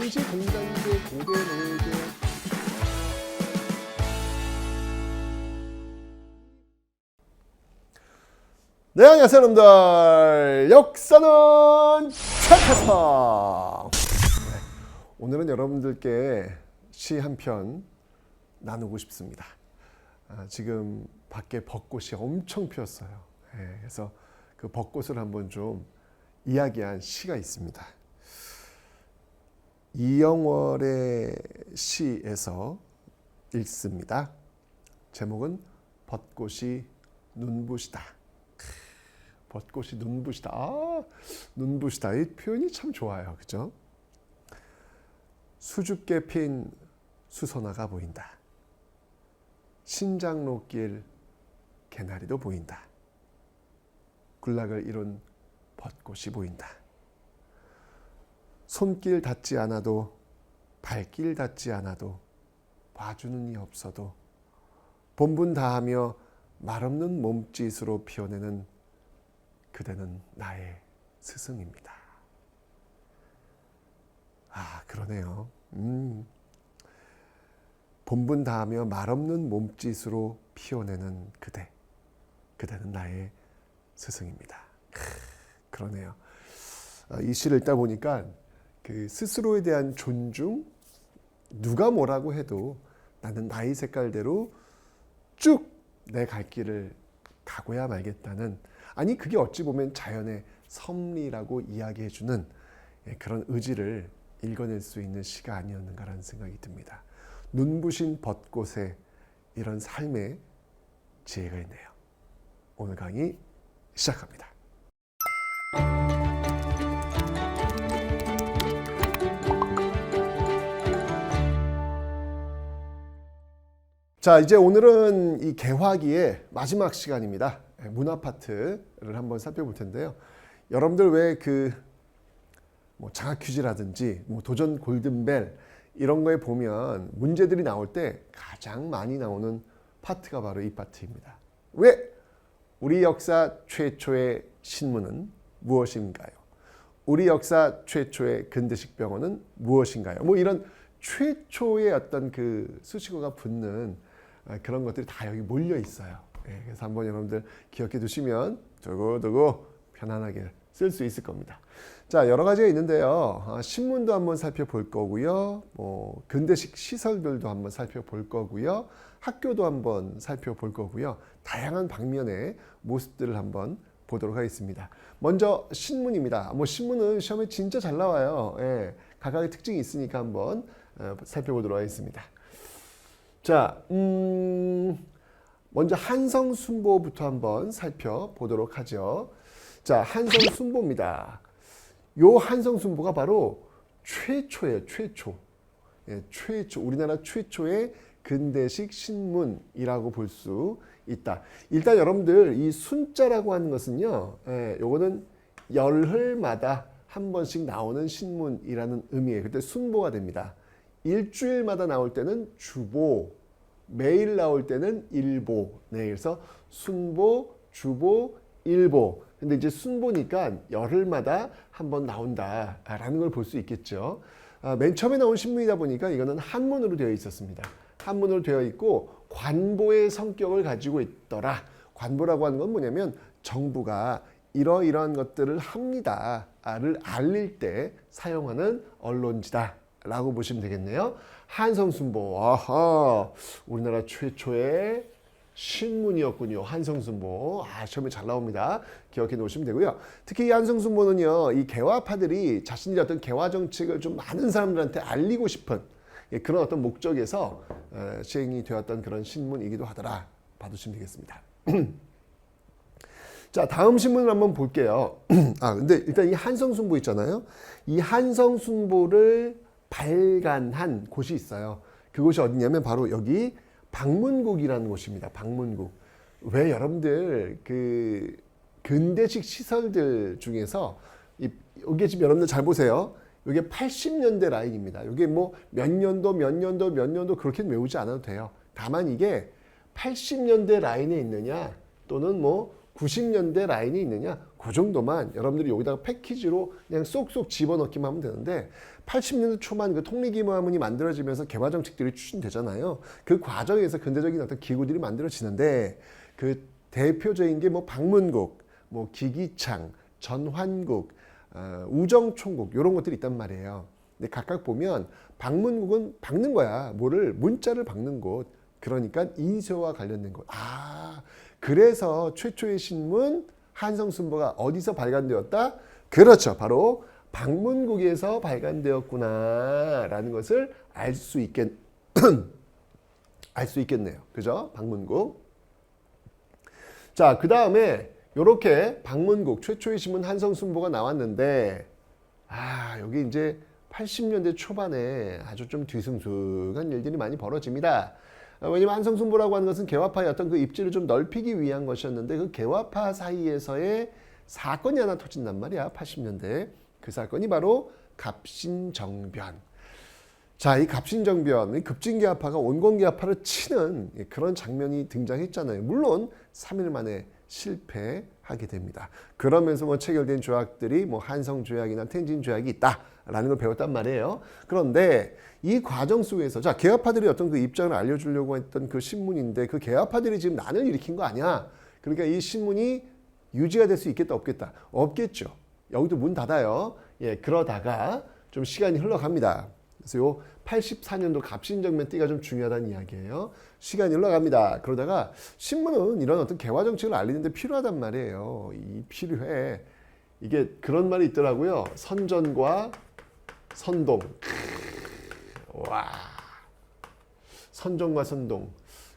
원시 공단계 고대 노예제 네, 안녕하세요 여러분들. 역사는 최태성. 오늘은 여러분들께 시 한 편 나누고 싶습니다. 지금 밖에 벚꽃이 엄청 피었어요. 그래서 그 벚꽃을 한번 좀 이야기한 시가 있습니다. 이영월의 시에서 읽습니다. 제목은 벚꽃이 눈부시다. 벚꽃이 눈부시다. 눈부시다. 이 표현이 참 좋아요. 그죠? 수줍게 핀 수선화가 보인다. 신장로길 개나리도 보인다. 군락을 이룬 벚꽃이 보인다. 손길 닿지 않아도 발길 닿지 않아도 봐주는 이 없어도 본분 다하며 말없는 몸짓으로 피어내는 그대는 나의 스승입니다. 그러네요. 본분 다하며 말없는 몸짓으로 피어내는 그대는 나의 스승입니다. 그러네요. 이 시를 읽다 보니까 그 스스로에 대한 존중, 누가 뭐라고 해도 나는 나의 색깔대로 쭉 내 갈 길을 가고야 말겠다는, 아니 그게 어찌 보면 자연의 섭리라고 이야기해주는 그런 의지를 읽어낼 수 있는 시가 아니었는가라는 생각이 듭니다. 눈부신 벚꽃에 이런 삶의 지혜가 있네요. 오늘 강의 시작합니다. 자, 이제 오늘은 이 개화기의 마지막 시간입니다. 문화 파트를 한번 살펴볼 텐데요. 여러분들 왜 장학 퀴즈라든지 도전 골든벨 이런 거에 보면 문제들이 나올 때 가장 많이 나오는 파트가 바로 이 파트입니다. 왜? 우리 역사 최초의 신문은 무엇인가요? 우리 역사 최초의 근대식 병원은 무엇인가요? 이런 최초의 어떤 그 수식어가 붙는 그런 것들이 다 여기 몰려 있어요. 그래서 한번 여러분들 기억해 두시면 두고두고 편안하게 쓸 수 있을 겁니다. 자, 여러 가지가 있는데요. 신문도 한번 살펴볼 거고요. 근대식 시설들도 한번 살펴볼 거고요. 학교도 한번 살펴볼 거고요. 다양한 방면의 모습들을 한번 보도록 하겠습니다. 먼저 신문입니다. 신문은 시험에 진짜 잘 나와요. 각각의 특징이 있으니까 한번 살펴보도록 하겠습니다. 자, 먼저 한성순보부터 한번 살펴보도록 하죠. 자, 한성순보입니다. 요 한성순보가 바로 최초예요. 최초. 우리나라 최초의 근대식 신문이라고 볼 수 있다. 일단 여러분들 이 순자라고 하는 것은요, 요거는 열흘마다 한 번씩 나오는 신문이라는 의미예요. 그때 순보가 됩니다. 일주일마다 나올 때는 주보, 매일 나올 때는 일보. 그래서 순보, 주보, 일보. 근데 이제 순보니까 열흘마다 한 번 나온다라는 걸 볼 수 있겠죠. 맨 처음에 나온 신문이다 보니까 이거는 한문으로 되어 있었습니다. 한문으로 되어 있고 관보의 성격을 가지고 있더라. 관보라고 하는 건 뭐냐면 정부가 이러이러한 것들을 합니다를 알릴 때 사용하는 언론지다 라고 보시면 되겠네요. 한성순보, 우리나라 최초의 신문이었군요. 한성순보. 시험에 잘 나옵니다. 기억해 놓으시면 되고요. 특히 이 한성순보는요, 이 개화파들이 자신들의 어떤 개화 정책을 좀 많은 사람들한테 알리고 싶은 그런 어떤 목적에서 시행이 되었던 그런 신문이기도 하더라. 봐두시면 되겠습니다. 자, 다음 신문을 한번 볼게요. 근데 일단 이 한성순보 있잖아요. 이 한성순보를 발간한 곳이 있어요. 그곳이 어디냐면 바로 여기 방문국이라는 곳입니다. 방문국. 왜 여러분들 그 근대식 시설들 중에서 여기 지금 여러분들 잘 보세요. 이게 80년대 라인입니다. 이게 몇 년도 그렇게 외우지 않아도 돼요. 다만 이게 80년대 라인에 있느냐 또는 90년대 라인이 있느냐? 그 정도만 여러분들이 여기다가 패키지로 그냥 쏙쏙 집어넣기만 하면 되는데 80년대 초반 그 통리기모화문이 만들어지면서 개화 정책들이 추진되잖아요. 그 과정에서 근대적인 어떤 기구들이 만들어지는데 그 대표적인 게 뭐 방문국, 뭐 기기창, 전환국, 우정총국 이런 것들이 있단 말이에요. 근데 각각 보면 방문국은 박는 거야. 뭐를 문자를 박는 곳. 그러니까 인쇄와 관련된 것. 아, 그래서 최초의 신문 한성순보가 어디서 발간되었다? 그렇죠. 바로 방문국에서 발간되었구나라는 것을 알 수 있겠네요. 그죠? 방문국. 자, 그 다음에 이렇게 방문국 최초의 신문 한성순보가 나왔는데 여기 이제 80년대 초반에 아주 좀 뒤숭숭한 일들이 많이 벌어집니다. 왜냐면 한성순보라고 하는 것은 개화파의 어떤 그 입지를 좀 넓히기 위한 것이었는데 그 개화파 사이에서의 사건이 하나 터진단 말이야. 80년대. 그 사건이 바로 갑신정변. 자, 이 갑신정변, 급진개화파가 온건개화파를 치는 그런 장면이 등장했잖아요. 물론 3일 만에 실패하게 됩니다. 그러면서 뭐 체결된 조약들이 뭐 한성조약이나 텐진조약이 있다라는 걸 배웠단 말이에요. 그런데 이 과정 속에서 자, 개화파들이 어떤 그 입장을 알려주려고 했던 그 신문인데 그 개화파들이 지금 난을 일으킨 거 아니야. 그러니까 이 신문이 유지가 될 수 있겠다 없겠다? 없겠죠. 여기도 문 닫아요. 예, 그러다가 좀 시간이 흘러갑니다. 그래서 요 84년도 갑신정변 때가 좀 중요하다는 이야기예요. 시간이 흘러갑니다. 그러다가 신문은 이런 어떤 개화 정책을 알리는데 필요하단 말이에요. 이 필요해. 이게 그런 말이 있더라고요. 선전과 선동. 와. 선전과 선동.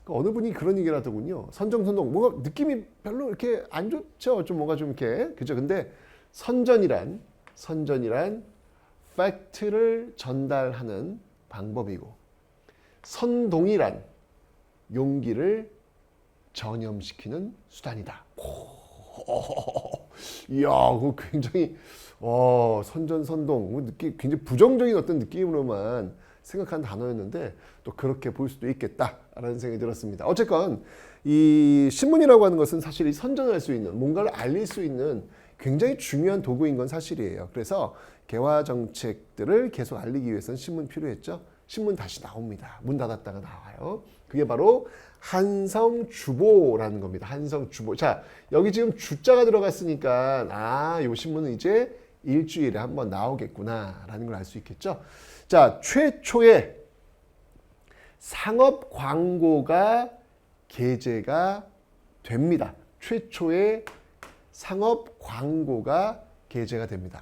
어느 분이 그런 얘기를 하더군요. 선정선동. 뭔가 느낌이 별로 이렇게 안 좋죠. 좀 뭔가 좀 이렇게. 그죠? 근데 선전이란 팩트를 전달하는 방법이고 선동이란 용기를 전염시키는 수단이다. 이야, 그거 굉장히 선전선동 느낌 굉장히 부정적인 어떤 느낌으로만 생각한 단어였는데 또 그렇게 볼 수도 있겠다라는 생각이 들었습니다. 어쨌건 이 신문이라고 하는 것은 사실 선전할 수 있는 뭔가를 알릴 수 있는 굉장히 중요한 도구인 건 사실이에요. 그래서 개화 정책들을 계속 알리기 위해서는 신문 필요했죠. 신문 다시 나옵니다. 문 닫았다가 나와요. 그게 바로 한성주보라는 겁니다. 한성주보. 자, 여기 지금 주자가 들어갔으니까 이 신문은 이제 일주일에 한번 나오겠구나라는 걸 알 수 있겠죠. 자, 최초의 상업 광고가 게재가 됩니다. 최초의 상업 광고가 게재가 됩니다.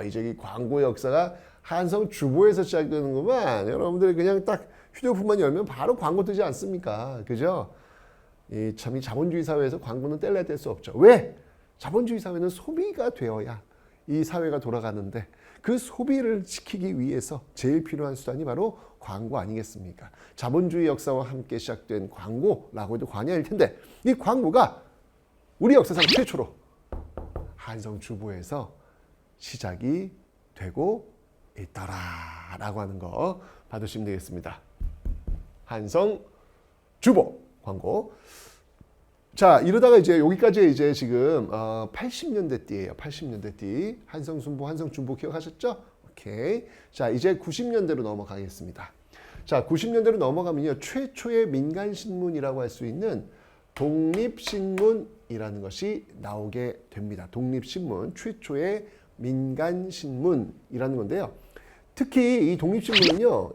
이제 이 광고 역사가 한성주보에서 시작되는구만. 여러분들이 그냥 딱 휴대폰만 열면 바로 광고 뜨지 않습니까? 그죠? 이 자본주의 사회에서 광고는 뗄래야 뗄 수 없죠. 왜? 자본주의 사회는 소비가 되어야 이 사회가 돌아가는데 그 소비를 시키기 위해서 제일 필요한 수단이 바로 광고 아니겠습니까? 자본주의 역사와 함께 시작된 광고라고 해도 과언이 아닐 텐데 이 광고가 우리 역사상 최초로 한성주보에서 시작이 되고 있더라라고 하는 거 봐두시면 되겠습니다. 한성주보 광고. 자, 이러다가 이제 여기까지 이제 지금 80년대 띠예요. 80년대 띠. 한성순보, 한성주보 기억하셨죠? 오케이. 자, 이제 90년대로 넘어가겠습니다. 자, 90년대로 넘어가면요. 최초의 민간신문이라고 할 수 있는 독립신문이라는 것이 나오게 됩니다. 독립신문, 최초의 민간신문이라는 건데요. 특히 이 독립신문은요,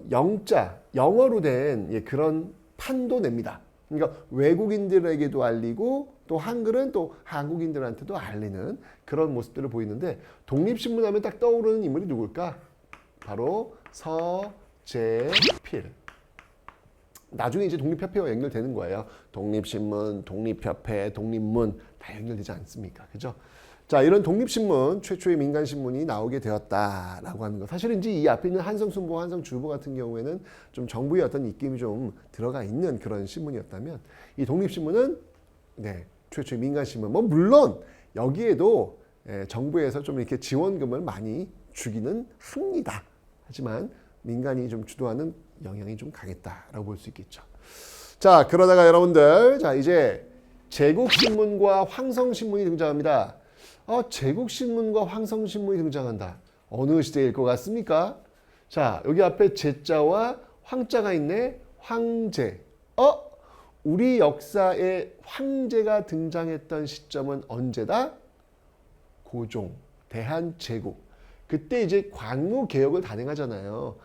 영어로 된 그런 판도 냅니다. 그러니까 외국인들에게도 알리고 또 한글은 또 한국인들한테도 알리는 그런 모습들을 보이는데 독립신문 하면 딱 떠오르는 인물이 누굴까? 바로 서재필. 나중에 이제 독립협회와 연결되는 거예요. 독립신문, 독립협회, 독립문 다 연결되지 않습니까? 그죠? 자, 이런 독립신문, 최초의 민간신문이 나오게 되었다라고 하는 거. 사실은 이제 이 앞에 있는 한성순보, 한성주보 같은 경우에는 좀 정부의 어떤 입김이 좀 들어가 있는 그런 신문이었다면 이 독립신문은 최초의 민간신문. 뭐 물론 여기에도 정부에서 좀 이렇게 지원금을 많이 주기는 합니다. 하지만 민간이 좀 주도하는 영향이 좀 강했다라고 볼 수 있겠죠. 자, 그러다가 여러분들, 자, 이제 제국신문과 황성신문이 등장합니다. 제국신문과 황성신문이 등장한다. 어느 시대일 것 같습니까? 자, 여기 앞에 제자와 황자가 있네. 황제. 우리 역사에 황제가 등장했던 시점은 언제다? 고종, 대한제국. 그때 이제 광무개혁을 단행하잖아요.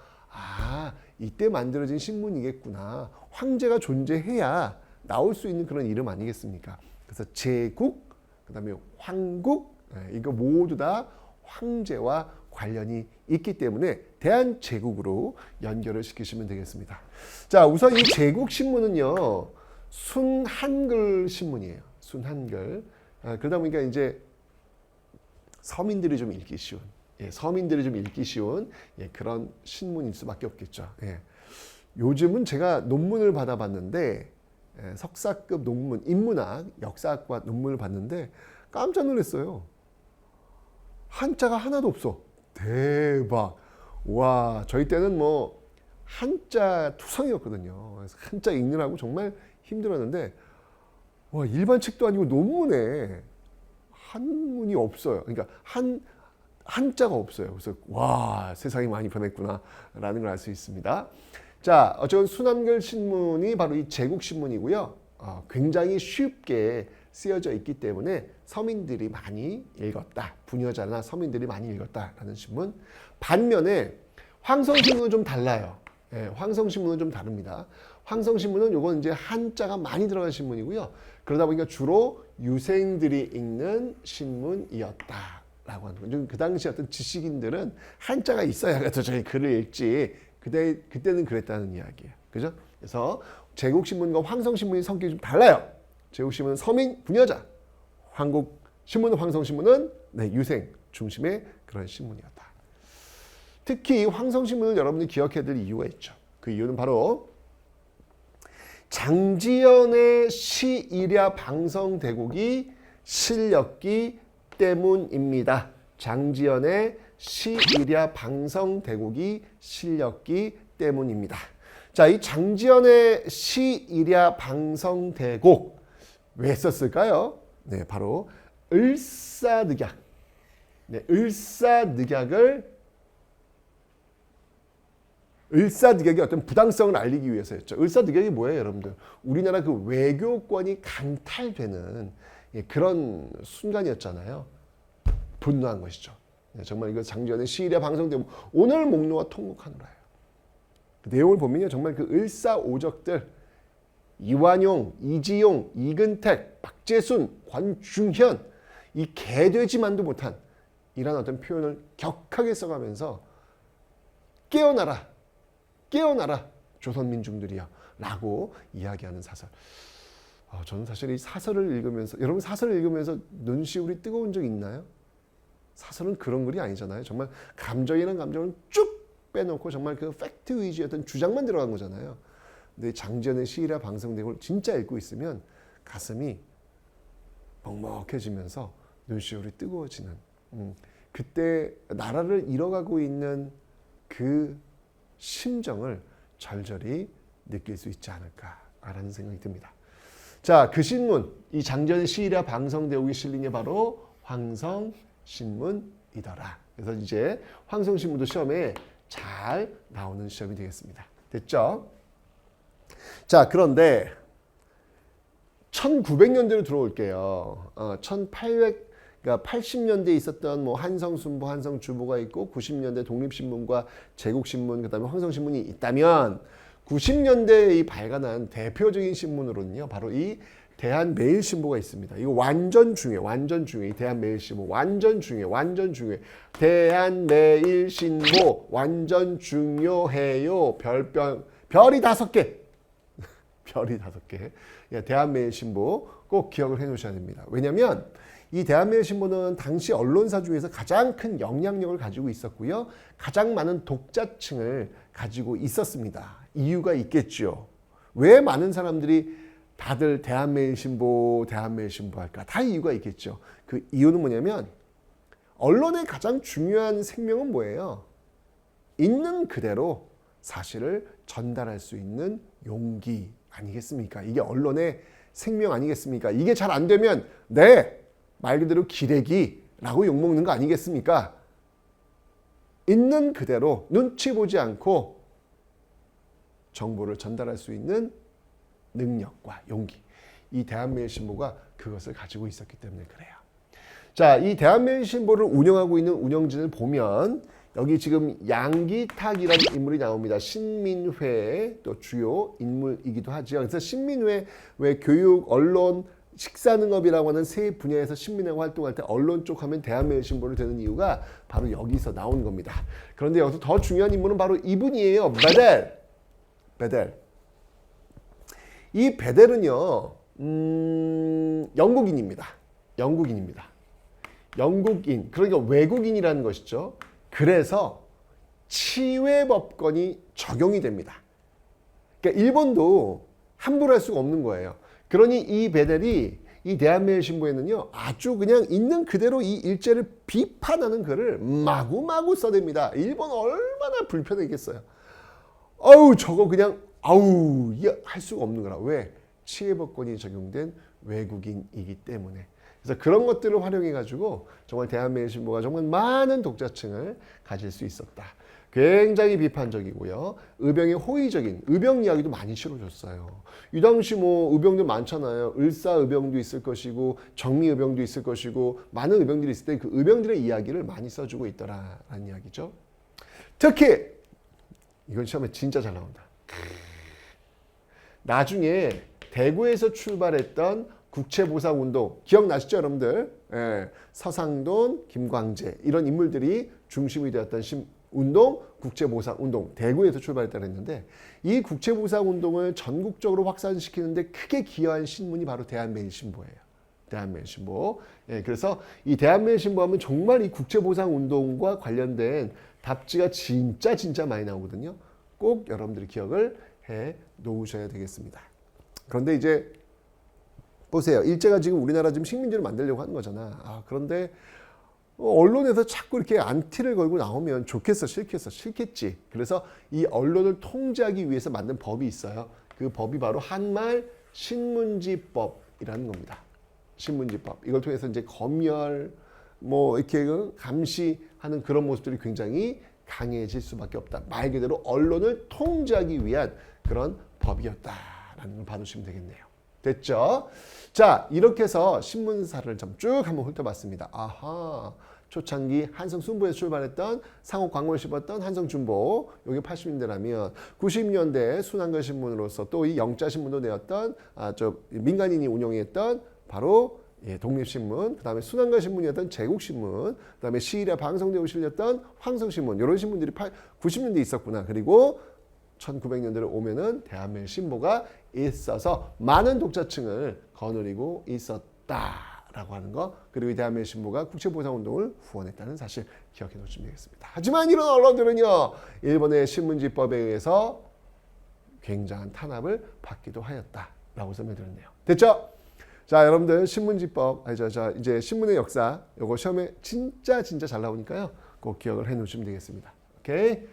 이때 만들어진 신문이겠구나. 황제가 존재해야 나올 수 있는 그런 이름 아니겠습니까? 그래서 제국, 그 다음에 황국, 이거 모두 다 황제와 관련이 있기 때문에 대한제국으로 연결을 시키시면 되겠습니다. 자, 우선 이 제국신문은요, 순한글 신문이에요. 순한글. 그러다 보니까 이제 서민들이 좀 읽기 쉬운, 서민들이 좀 읽기 쉬운 그런 신문일 수밖에 없겠죠. 요즘은 제가 논문을 받아봤는데 석사급 논문, 인문학, 역사학과 논문을 봤는데 깜짝 놀랐어요. 한자가 하나도 없어. 대박. 와, 저희 때는 뭐 한자 투성이었거든요. 그래서 한자 읽느라고 정말 힘들었는데 와, 일반 책도 아니고 논문에 한문이 없어요. 그러니까 한자가 없어요. 그래서 와, 세상이 많이 변했구나 라는 걸 알 수 있습니다. 자, 어쨌든 순한글 신문이 바로 이 제국신문이고요. 굉장히 쉽게 쓰여져 있기 때문에 서민들이 많이 읽었다. 부녀자나 서민들이 많이 읽었다라는 신문. 반면에 황성신문은 좀 달라요. 황성신문은 좀 다릅니다. 황성신문은 요건 이제 한자가 많이 들어간 신문이고요. 그러다 보니까 주로 유생들이 읽는 신문이었다라고 하는 거죠. 그 당시 어떤 지식인들은 한자가 있어야 저희 글을 읽지. 그때는 그랬다는 이야기예요. 그죠? 그래서 제국신문과 황성신문의 성격이 좀 달라요. 제국신문은 서민, 부녀자. 한국신문은, 황성신문은 유생 중심의 그런 신문이었다. 특히 황성신문을 여러분이 기억해야 될 이유가 있죠. 그 이유는 바로 장지연의 시일야 방성대국이 실렸기 때문입니다. 장지연의 시일야 방성대국이 실렸기 때문입니다. 자, 이 장지연의 시일야 방성대국 왜 썼을까요? 바로 을사늑약. 을사늑약의 어떤 부당성을 알리기 위해서였죠. 을사늑약이 뭐예요, 여러분들? 우리나라 그 외교권이 강탈되는 그런 순간이었잖아요. 분노한 것이죠. 정말 이거 장지연의 시일야 방성대국 오늘 목놓아 통곡하노라요. 그 내용을 보면요, 정말 그 을사오적들 이완용, 이지용, 이근택, 박재순, 권중현 이 개되지만도 못한 이런 어떤 표현을 격하게 써가면서 깨어나라 조선민중들이여 라고 이야기하는 사설. 저는 사실 이 사설을 읽으면서, 여러분 사설을 읽으면서 눈시울이 뜨거운 적 있나요? 사설은 그런 글이 아니잖아요. 정말 감정이라는 감정을 쭉 빼놓고 정말 그 팩트 위주의 주장만 들어간 거잖아요. 근데 장지연의 시일야 방성대국을 진짜 읽고 있으면 가슴이 먹먹해지면서 눈시울이 뜨거워지는, 그때 나라를 잃어가고 있는 그 심정을 절절히 느낄 수 있지 않을까라는 생각이 듭니다. 자, 그 신문, 이 장지연의 시일야 방성대국이 실린 게 바로 황성신문이더라. 그래서 이제 황성신문도 시험에 잘 나오는 시험이 되겠습니다. 됐죠? 자, 그런데 1900년대로 들어올게요. 80년대에 있었던 뭐 한성순보, 한성주보가 있고 90년대 독립신문과 제국신문, 그다음에 황성신문이 있다면 90년대에 발간한 대표적인 신문으로는요, 바로 이 대한매일신보가 있습니다. 이거 완전 중요해. 이 대한매일신보 완전 중요해. 대한매일신보 완전 중요해요. 별이 5개. 별이 5개. 대한매일신보 꼭 기억을 해 놓으셔야 됩니다. 왜냐하면 이 대한매일신보는 당시 언론사 중에서 가장 큰 영향력을 가지고 있었고요. 가장 많은 독자층을 가지고 있었습니다. 이유가 있겠죠. 왜 많은 사람들이 다들 대한매일신보 할까? 다 이유가 있겠죠. 그 이유는 뭐냐면 언론의 가장 중요한 생명은 뭐예요? 있는 그대로 사실을 전달할 수 있는 용기 아니겠습니까? 이게 언론의 생명 아니겠습니까? 이게 잘 안 되면 네, 말 그대로 기레기라고 욕먹는 거 아니겠습니까? 있는 그대로 눈치 보지 않고 정보를 전달할 수 있는 능력과 용기. 이 대한매일신보가 그것을 가지고 있었기 때문에 그래요. 자, 이 대한매일신보를 운영하고 있는 운영진을 보면 여기 지금 양기탁이라는 인물이 나옵니다. 신민회의 또 주요 인물이기도 하죠. 그래서 신민회 왜 교육, 언론, 식사능업이라고 하는 세 분야에서 신민회가 활동할 때 언론 쪽 하면 대한매일신보를 드는 이유가 바로 여기서 나온 겁니다. 그런데 여기서 더 중요한 인물은 바로 이분이에요. 베델. 이 베델은요, 영국인입니다. 영국인, 그러니까 외국인이라는 것이죠. 그래서 치외법권이 적용이 됩니다. 그러니까 일본도 함부로 할 수가 없는 거예요. 그러니 이 베델이 이 대한매일신보에는요, 아주 그냥 있는 그대로 이 일제를 비판하는 글을 마구마구 써댑니다. 일본 얼마나 불편했겠어요. 저거 그냥 할 수가 없는 거라. 왜? 치외법권이 적용된 외국인이기 때문에. 그래서 그런 것들을 활용해 가지고 정말 대한매일신보가 정말 많은 독자층을 가질 수 있었다. 굉장히 비판적이고요. 의병의 호의적인 의병 이야기도 많이 실어줬어요. 이 당시 뭐 의병들 많잖아요. 을사의병도 있을 것이고 정미의병도 있을 것이고 많은 의병들이 있을 때 그 의병들의 이야기를 많이 써주고 있더라라는 이야기죠. 특히 이건 시험에 진짜 잘 나온다. 나중에 대구에서 출발했던 국채보상운동 기억나시죠 여러분들? 예, 서상돈, 김광재 이런 인물들이 중심이 되었던 운동, 국채보상운동 대구에서 출발했다고 했는데 이 국채보상운동을 전국적으로 확산시키는데 크게 기여한 신문이 바로 대한매일신보예요. 대한매일신보. 예, 그래서 이 대한매일신보 하면 정말 이 국채보상운동과 관련된 답지가 진짜 많이 나오거든요. 꼭 여러분들이 기억을 해 놓으셔야 되겠습니다. 그런데 이제 보세요. 일제가 지금 우리나라 지금 식민지를 만들려고 하는 거잖아. 그런데 언론에서 자꾸 이렇게 안티를 걸고 나오면 좋겠어, 싫겠어, 싫겠지. 그래서 이 언론을 통제하기 위해서 만든 법이 있어요. 그 법이 바로 한말 신문지법이라는 겁니다. 신문지법. 이걸 통해서 이제 검열, 뭐 이렇게 감시하는 그런 모습들이 굉장히 강해질 수밖에 없다. 말 그대로 언론을 통제하기 위한 그런 법이었다라는 걸 봐두시면 되겠네요. 됐죠? 자, 이렇게 해서 신문사를 좀 쭉 한번 훑어봤습니다. 초창기 한성순보에서 출발했던 상호 광고를 씹었던 한성중보, 이게 80년대라면 90년대 순환걸 신문으로서 또 이 영자신문도 내었던 민간인이 운영했던 바로 독립신문, 그 다음에 순환걸 신문이었던 제국신문, 그 다음에 시일에 방송되고 실렸던 황성신문, 이런 신문들이 90년대에 있었구나. 그리고 1900년대로 오면은 대한매일신보가 있어서 많은 독자층을 거느리고 있었다라고 하는 거. 그리고 이 대한매일신보가 국채보상운동을 후원했다는 사실 기억해 놓으시면 되겠습니다. 하지만 이런 언론들은요, 일본의 신문지법에 의해서 굉장한 탄압을 받기도 하였다라고 설명드렸네요. 됐죠? 자, 여러분들 신문지법, 이제 신문의 역사, 요거 시험에 진짜 잘 나오니까요, 꼭 기억을 해 놓으시면 되겠습니다. 오케이?